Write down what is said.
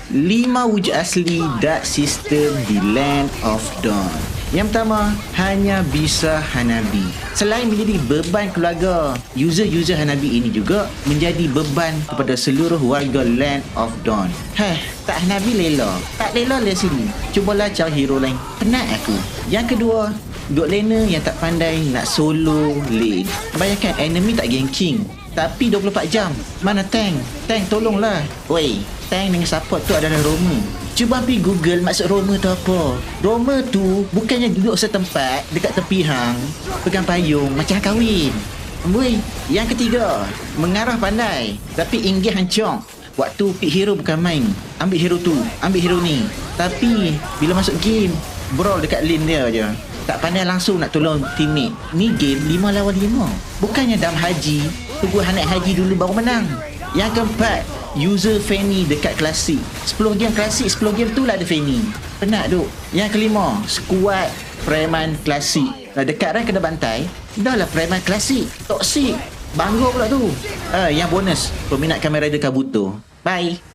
5 wujud asli dark system di Land of Dawn. Yang pertama, hanya bisa Hanabi. Selain menjadi beban keluarga, user-user Hanabi ini juga menjadi beban kepada seluruh warga Land of Dawn. Tak Hanabi lela. Tak lela le sini. Cubalah cari hero lain. Penat aku. Yang kedua, God laner yang tak pandai nak solo lane. Bayangkan enemy tak ganking, tapi 24 jam. Mana tank? Tank tolonglah. Oi, tank dengan support tu adalah roamer. Cuba pergi Google maksud roamer tu apa. Roamer tu bukannya duduk setempat dekat tepi hang, pegang payung macam kahwin. Woi, yang ketiga, mengarah pandai tapi inggih hancur. Waktu pick hero bukan main. Ambil hero tu, ambil hero ni. Tapi bila masuk game, brawl dekat lane dia je. Tak pandai langsung nak tolong teammate. Ni game 5 lawan 5. Bukannya dalam haji, tunggu naik haji dulu baru menang. Yang keempat, user Fanny dekat klasik. 10 game klasik, 10 game tu lah ada Fanny. Penat duk. Yang kelima, squad preman klasik. Dekat rank kena bantai, dah lah preman klasik. Toksik. Bangga pula tu. Yang bonus, peminat Kamen Rider Kabuto. Bye.